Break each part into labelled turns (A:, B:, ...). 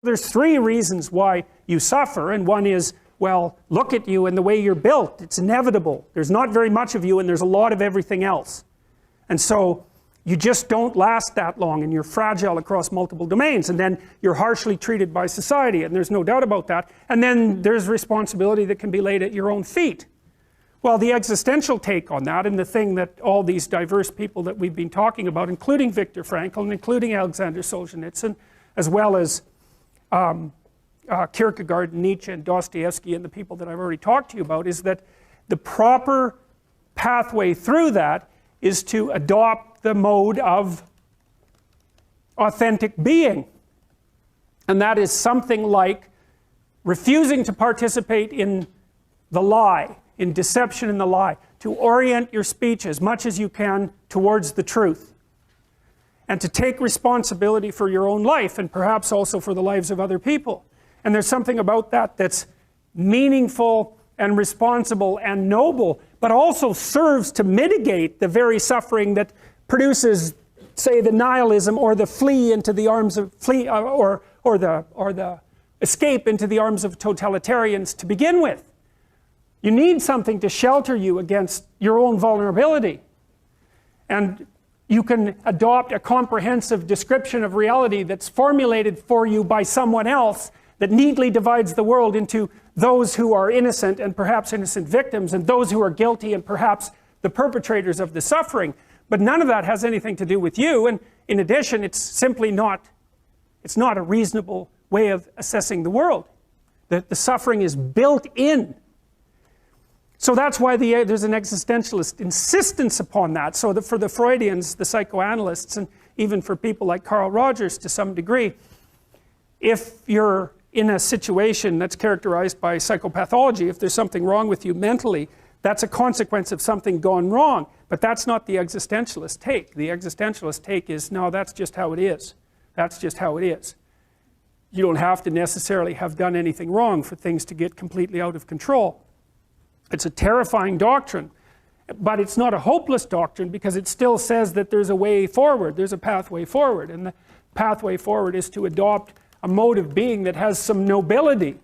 A: There's three reasons why you suffer, and one is, well, look at you and the way you're built. It's inevitable. There's not very much of you and there's a lot of everything else. And so you just don't last that long, and you're fragile across multiple domains, and then you're harshly treated by society, and there's no doubt about that. And then there's responsibility that can be laid at your own feet. Well, the existential take on that, and the thing that all these diverse people that we've been talking about, including Viktor Frankl and including Alexander Solzhenitsyn, as well as Kierkegaard, Nietzsche, and Dostoevsky, and the people that I've already talked to you about, is that the proper pathway through that is to adopt the mode of authentic being. And that is something like refusing to participate in the lie, in deception in the lie, to orient your speech as much as you can towards the truth, and to take responsibility for your own life, and perhaps also for the lives of other people. And there's something about that that's meaningful and responsible and noble, but also serves to mitigate the very suffering that produces, say, the nihilism or the flee into the arms of or the escape into the arms of totalitarians to begin with. You need something to shelter you against your own vulnerability. And you can adopt a comprehensive description of reality that's formulated for you by someone else, that neatly divides the world into those who are innocent and perhaps innocent victims, and those who are guilty and perhaps the perpetrators of the suffering. But none of that has anything to do with you, and in addition, it's simply not, it's not a reasonable way of assessing the world. The suffering is built in. So that's why there's an existentialist insistence upon that. So for the Freudians, the psychoanalysts, and even for people like Carl Rogers to some degree, if you're in a situation that's characterized by psychopathology, if there's something wrong with you mentally, that's a consequence of something gone wrong. But that's not the existentialist take. The existentialist take is, no, that's just how it is. That's just how it is. You don't have to necessarily have done anything wrong for things to get completely out of control. It's a terrifying doctrine, but it's not a hopeless doctrine, because it still says that there's a way forward, there's a pathway forward, and the pathway forward is to adopt a mode of being that has some nobility,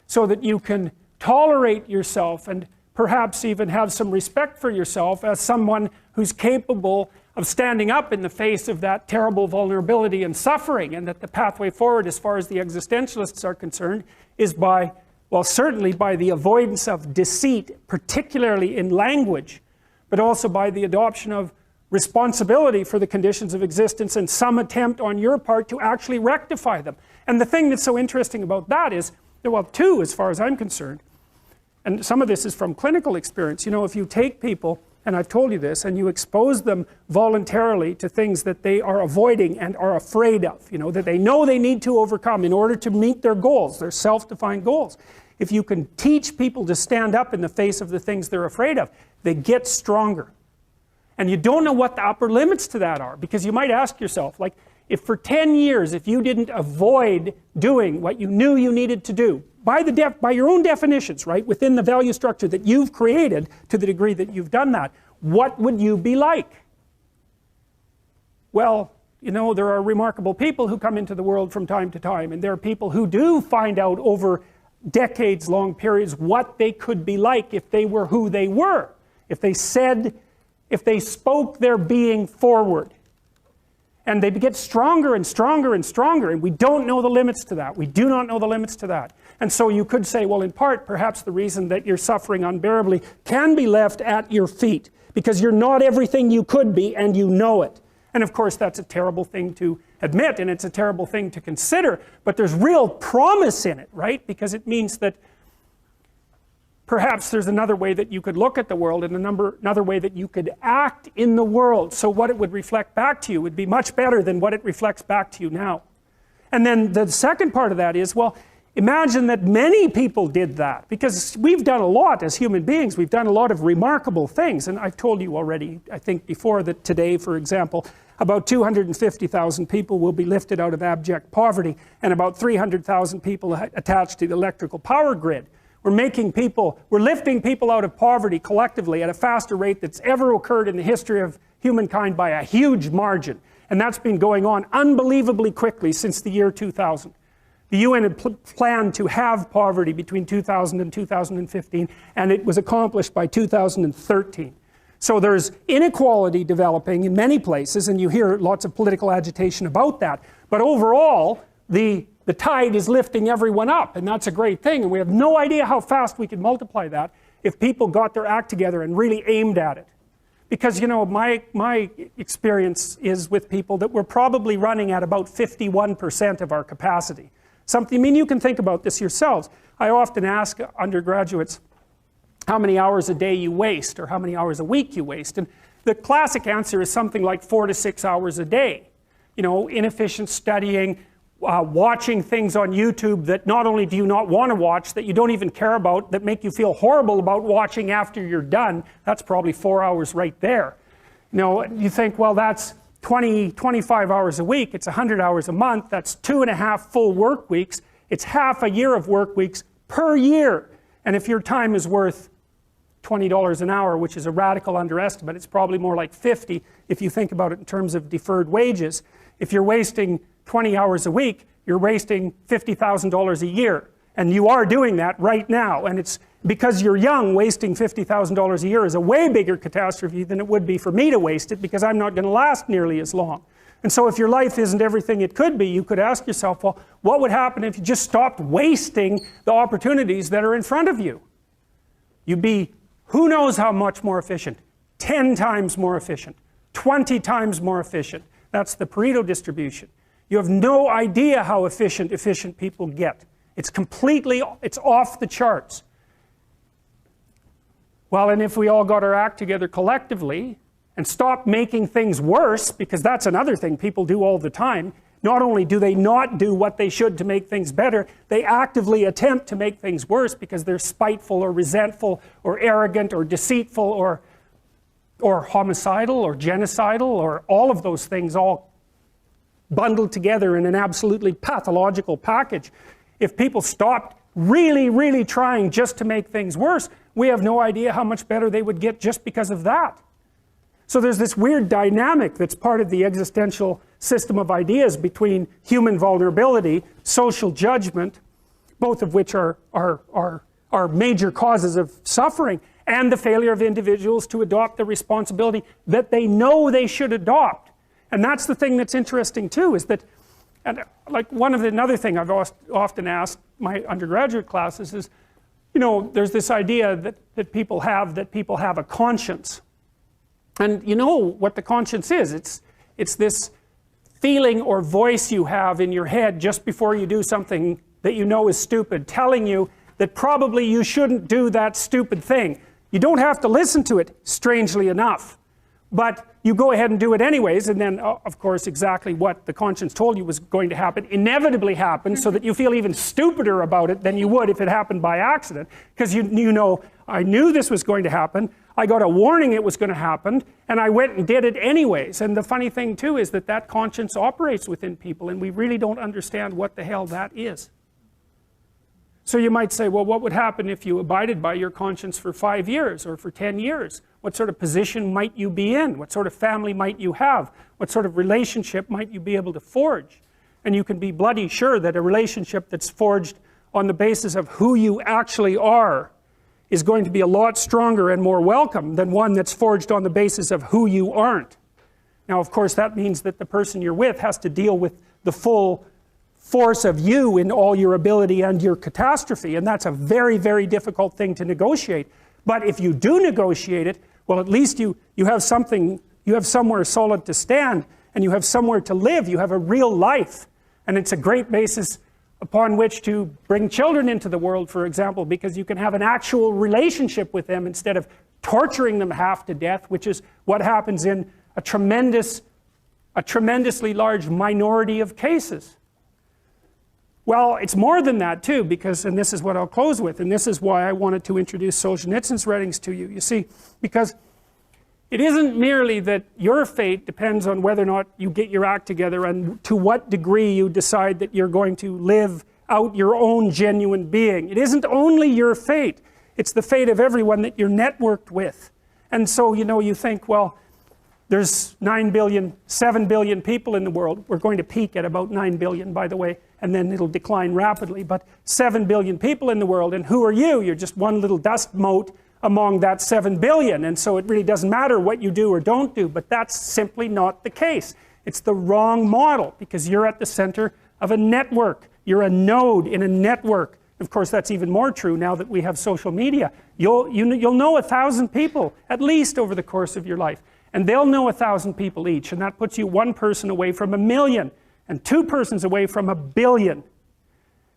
A: so that you can tolerate yourself and perhaps even have some respect for yourself as someone who's capable of standing up in the face of that terrible vulnerability and suffering, and that the pathway forward, as far as the existentialists are concerned, is by, well, certainly by the avoidance of deceit, particularly in language, but also by the adoption of responsibility for the conditions of existence and some attempt on your part to actually rectify them. And the thing that's so interesting about that is, well, two, as far as I'm concerned, and some of this is from clinical experience. You know, if you take people, and I've told you this, and you expose them voluntarily to things that they are avoiding and are afraid of, you know, that they know they need to overcome in order to meet their goals, their self-defined goals. If you can teach people to stand up in the face of the things they're afraid of, they get stronger. And you don't know what the upper limits to that are, because you might ask yourself, like, if for 10 years, if you didn't avoid doing what you knew you needed to do, by your own definitions, right, within the value structure that you've created, to the degree that you've done that, what would you be like? Well, you know, there are remarkable people who come into the world from time to time, and there are people who do find out over decades-long periods what they could be like if they were who they were, if they spoke their being forward. And they get stronger and stronger and stronger, and we don't know the limits to that. We do not know the limits to that. And so you could say, well, in part, perhaps the reason that you're suffering unbearably can be left at your feet, because you're not everything you could be, and you know it. And of course, that's a terrible thing to admit, and it's a terrible thing to consider, but there's real promise in it, right? Because it means that perhaps there's another way that you could look at the world, and another way that you could act in the world, so what it would reflect back to you would be much better than what it reflects back to you now. And then the second part of that is, well, imagine that many people did that, because we've done a lot as human beings. We've done a lot of remarkable things, and I've told you already, I think before, that today, for example, about 250,000 people will be lifted out of abject poverty, and about 300,000 people attached to the electrical power grid. We're lifting people out of poverty collectively at a faster rate that's ever occurred in the history of humankind by a huge margin. And that's been going on unbelievably quickly since the year 2000. The UN had planned to have poverty between 2000 and 2015, and it was accomplished by 2013. So there's inequality developing in many places, and you hear lots of political agitation about that. But overall, the tide is lifting everyone up, and that's a great thing. And we have no idea how fast we could multiply that if people got their act together and really aimed at it. Because, you know, my experience is with people that we're probably running at about 51% of our capacity. Something, I mean, you can think about this yourselves. I often ask undergraduates how many hours a day you waste or how many hours a week you waste. And the classic answer is something like 4 to 6 hours a day. You know, inefficient studying, watching things on YouTube that not only do you not want to watch, that you don't even care about, that make you feel horrible about watching after you're done. That's probably 4 hours right there. You know, you think, well, that's 25 hours a week, it's 100 hours a month, that's 2.5 full work weeks, it's half a year of work weeks per year. And if your time is worth $20 an hour, which is a radical underestimate, it's probably more like 50 if you think about it in terms of deferred wages. If you're wasting 20 hours a week, you're wasting $50,000 a year. And you are doing that right now. And it's because you're young, wasting $50,000 a year is a way bigger catastrophe than it would be for me to waste it, because I'm not going to last nearly as long. And so if your life isn't everything it could be, you could ask yourself, well, what would happen if you just stopped wasting the opportunities that are in front of you? You'd be, who knows how much more efficient? 10 times more efficient, 20 times more efficient. That's the Pareto distribution. You have no idea how efficient people get. It's completely, it's off the charts. Well, and if we all got our act together collectively and stopped making things worse, because that's another thing people do all the time, not only do they not do what they should to make things better, they actively attempt to make things worse because they're spiteful or resentful or arrogant or deceitful or homicidal or genocidal or all of those things all bundled together in an absolutely pathological package. If people stopped really, really trying just to make things worse, we have no idea how much better they would get just because of that. So there's this weird dynamic that's part of the existential system of ideas between human vulnerability, social judgment, both of which are major causes of suffering, and the failure of individuals to adopt the responsibility that they know they should adopt. And that's the thing that's interesting too, is that, and like another thing I've often asked my undergraduate classes is, you know, there's this idea that people have a conscience. And you know what the conscience is. It's this feeling or voice you have in your head just before you do something that you know is stupid, telling you that probably you shouldn't do that stupid thing. You don't have to listen to it, strangely enough. But you go ahead and do it anyways, and then, of course, exactly what the conscience told you was going to happen inevitably happens, so that you feel even stupider about it than you would if it happened by accident. Because you know, I knew this was going to happen, I got a warning it was going to happen, and I went and did it anyways. And the funny thing too is that conscience operates within people, and we really don't understand what the hell that is. So you might say, well, what would happen if you abided by your conscience for 5 years or for 10 years? What sort of position might you be in? What sort of family might you have? What sort of relationship might you be able to forge? And you can be bloody sure that a relationship that's forged on the basis of who you actually are is going to be a lot stronger and more welcome than one that's forged on the basis of who you aren't. Now, of course, that means that the person you're with has to deal with the full force of you in all your ability and your catastrophe, and that's a very, very difficult thing to negotiate. But if you do negotiate it, well, at least you have something, you have somewhere solid to stand, and you have somewhere to live, you have a real life. And it's a great basis upon which to bring children into the world, for example, because you can have an actual relationship with them instead of torturing them half to death, which is what happens in a tremendously large minority of cases. Well, it's more than that too, because, and this is what I'll close with, and this is why I wanted to introduce Solzhenitsyn's writings to you. You see, because it isn't merely that your fate depends on whether or not you get your act together and to what degree you decide that you're going to live out your own genuine being. It isn't only your fate, it's the fate of everyone that you're networked with. And so, you know, you think, well, There's 7 billion people in the world. We're going to peak at about 9 billion, by the way, and then it'll decline rapidly. But 7 billion people in the world, and who are you? You're just one little dust mote among that 7 billion, and so it really doesn't matter what you do or don't do, but that's simply not the case. It's the wrong model, because you're at the center of a network. You're a node in a network. Of course, that's even more true now that we have social media. You'll know 1,000 people, at least, over the course of your life. And they'll know 1,000 people each, and that puts you one person away from 1,000,000, and two persons away from 1,000,000,000.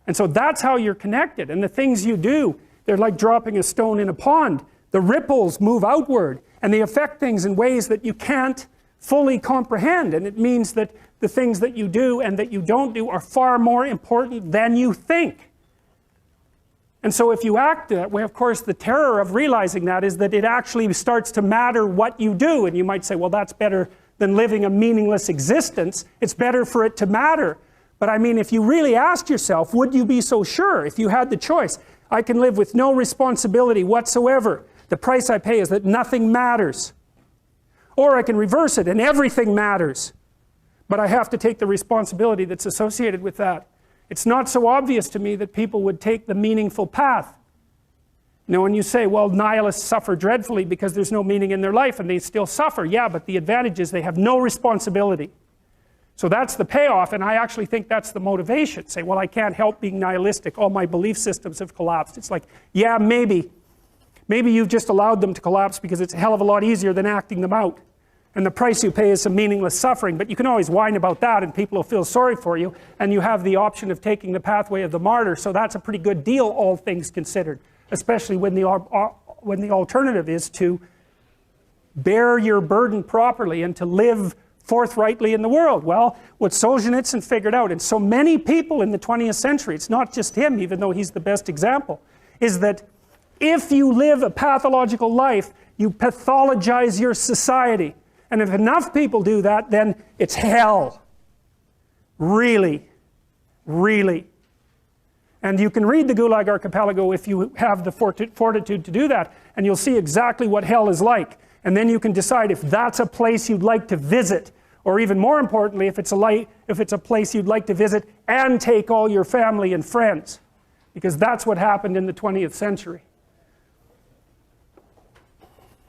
A: And so that's how you're connected. And the things you do, they're like dropping a stone in a pond. The ripples move outward, and they affect things in ways that you can't fully comprehend. And it means that the things that you do and that you don't do are far more important than you think. And so if you act that way, of course, the terror of realizing that is that it actually starts to matter what you do. And you might say, well, that's better than living a meaningless existence. It's better for it to matter. But I mean, if you really asked yourself, would you be so sure if you had the choice? I can live with no responsibility whatsoever. The price I pay is that nothing matters. Or I can reverse it and everything matters. But I have to take the responsibility that's associated with that. It's not so obvious to me that people would take the meaningful path. You know, when you say, well, nihilists suffer dreadfully because there's no meaning in their life, and they still suffer. Yeah, but the advantage is they have no responsibility. So that's the payoff, and I actually think that's the motivation. Say, well, I can't help being nihilistic. All my belief systems have collapsed. It's like, yeah, maybe. Maybe you've just allowed them to collapse because it's a hell of a lot easier than acting them out. And the price you pay is some meaningless suffering, but you can always whine about that and people will feel sorry for you, and you have the option of taking the pathway of the martyr, so that's a pretty good deal, all things considered, especially when the alternative is to bear your burden properly and to live forthrightly in the world. Well, what Solzhenitsyn figured out, and so many people in the 20th century, it's not just him, even though he's the best example, is that if you live a pathological life, you pathologize your society. And if enough people do that, then it's hell. Really. Really. And you can read the Gulag Archipelago if you have the fortitude to do that, and you'll see exactly what hell is like. And then you can decide if that's a place you'd like to visit, or even more importantly, if it's a place you'd like to visit and take all your family and friends. Because that's what happened in the 20th century.